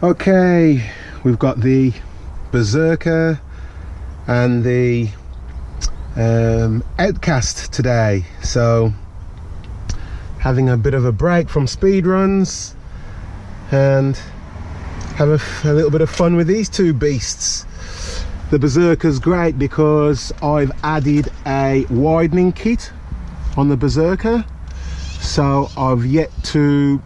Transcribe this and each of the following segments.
Okay, we've got the Berserker and the Outcast today, so having a bit of a break from speed runs and have a little bit of fun with these two beasts. The Berserker's great because I've added a widening kit on the Berserker, so I've yet to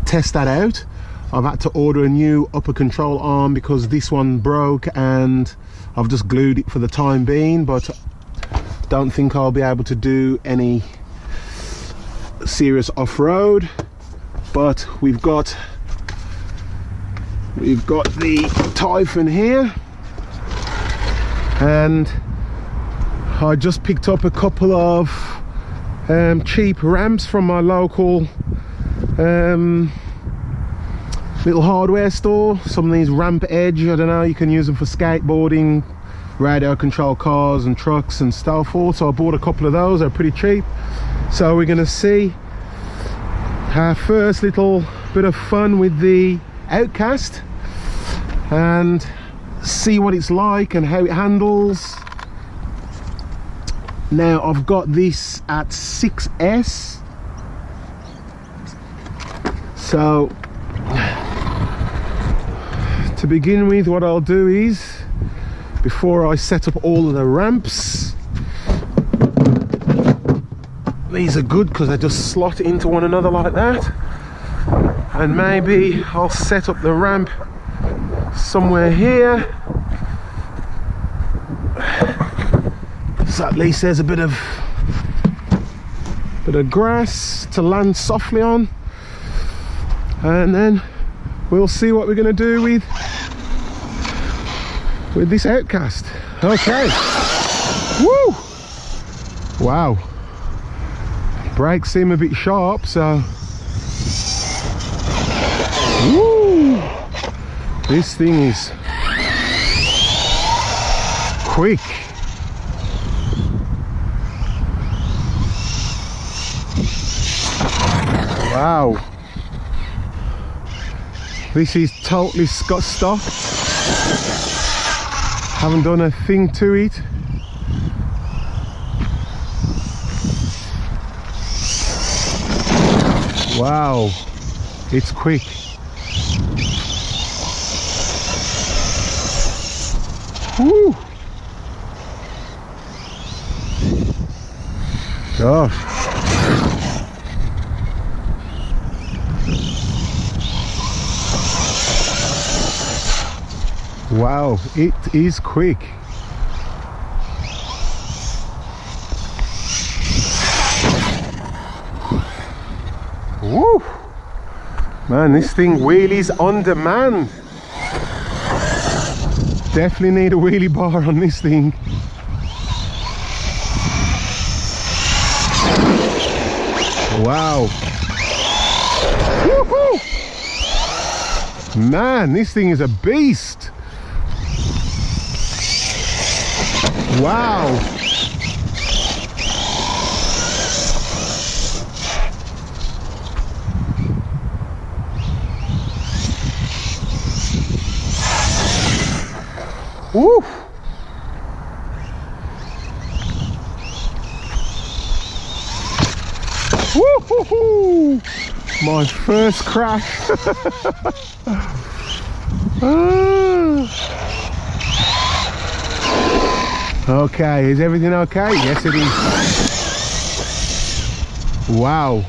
test that out. I've had to order a new upper control arm because this one broke, and I've just glued it for the time being, but don't think I'll be able to do any serious off-road. But we've got the Typhoon here, and I just picked up a couple of cheap ramps from my local little hardware store. Some of these Ramp Edge, I don't know, you can use them for skateboarding, radio control cars and trucks and so forth. So I bought a couple of those, they're pretty cheap. So we're gonna see our first little bit of fun with the Outcast and see what it's like and how it handles. Now I've got this at 6S, so to begin with, what I'll do is, before I set up all of the ramps, these are good because they just slot into one another like that, and maybe I'll set up the ramp somewhere here, so at least there's a bit of grass to land softly on, and then we'll see what we're going to do with this Outcast. Okay. Woo! Wow. Brakes seem a bit sharp, so woo! This thing is quick. Wow. This is totally stock. Haven't done a thing to it. Wow, it's quick. Woo! Gosh. Wow, it is quick. Woo! Man, this thing wheelies on demand. Definitely need a wheelie bar on this thing. Wow. Woohoo! Man, this thing is a beast. Wow. Woo. Woo-hoo-hoo. My first crash. Okay, is everything okay? Yes, it is. Wow.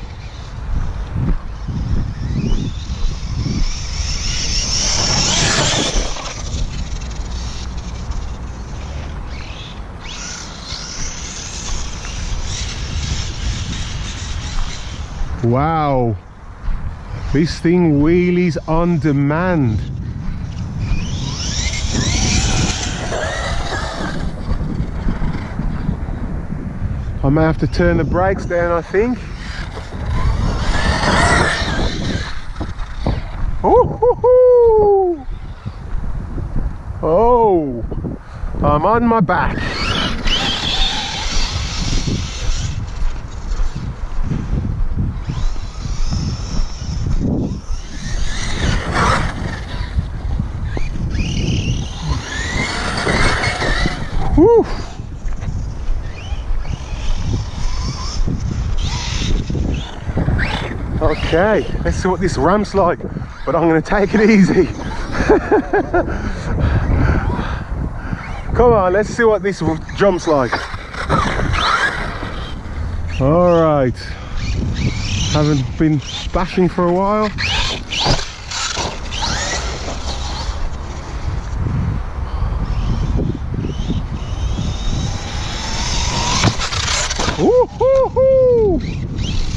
Wow. This thing wheelies on demand. I may have to turn the brakes down, I think. Oh, oh, I'm on my back. Okay, let's see what this ramp's like, but I'm going to take it easy. Come on, let's see what this jump's like. All right, haven't been bashing for a while.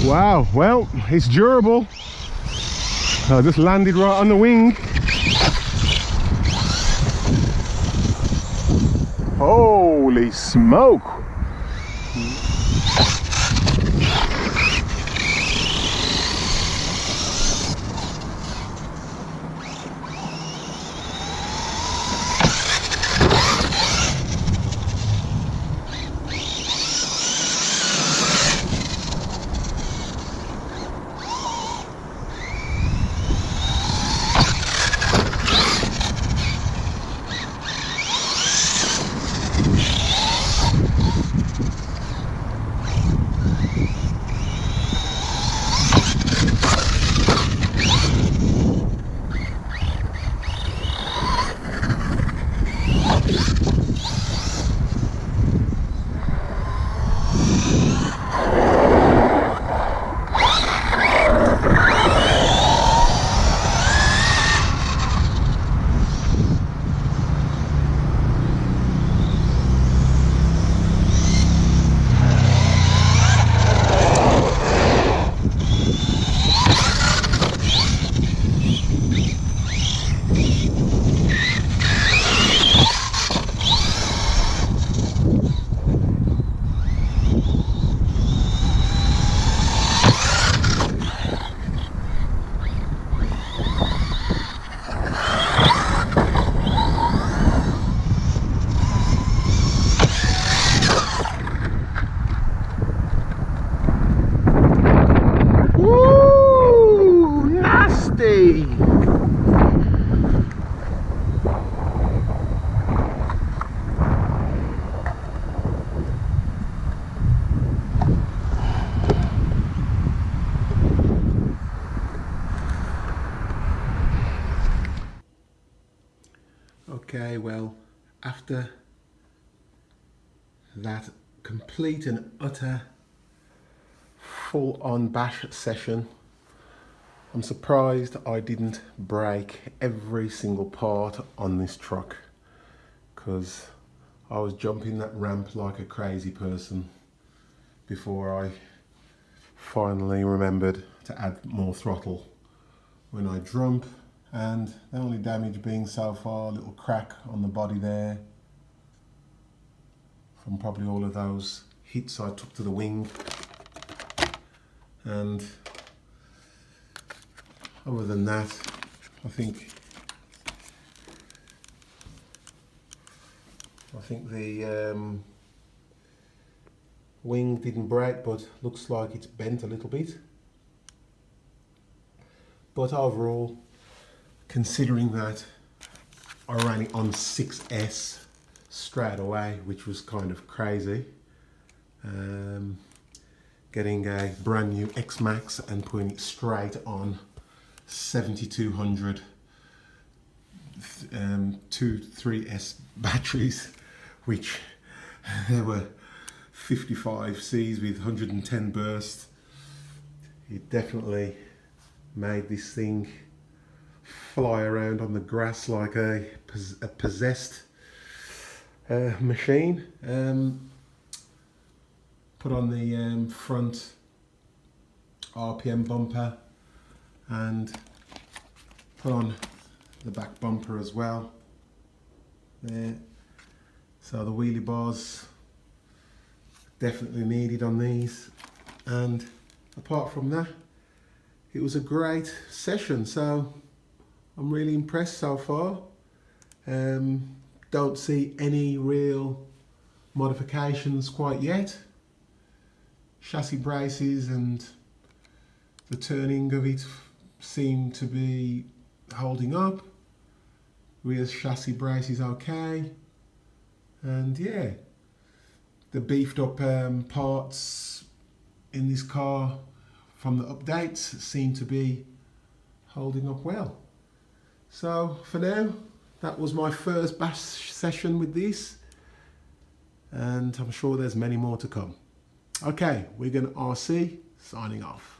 Wow, well, it's durable. I just landed right on the wing. Holy smoke! Okay, well, after that complete and utter full-on bash session, I'm surprised I didn't break every single part on this truck, because I was jumping that ramp like a crazy person before I finally remembered to add more throttle when I jump. And the only damage being so far a little crack on the body there from probably all of those hits I took to the wing. And other than that, I think the wing didn't break, but looks like it's bent a little bit. But overall, considering that I ran it on 6S straight away, which was kind of crazy, getting a brand new X-Max and putting it straight on 7200 3S batteries, which there were 55 Cs with 110 bursts. It definitely made this thing fly around on the grass like a possessed machine. Put on the front RPM bumper and put on the back bumper as well there. So the wheelie bars definitely needed on these, and apart from that, it was a great session. So I'm really impressed so far. Don't see any real modifications quite yet. Chassis braces and the turning of it seem to be holding up. Rear chassis brace is okay. And yeah, the beefed up parts in this car from the updates seem to be holding up well. So for now, that was my first bash session with this, and I'm sure there's many more to come. Okay, Wigan RC signing off.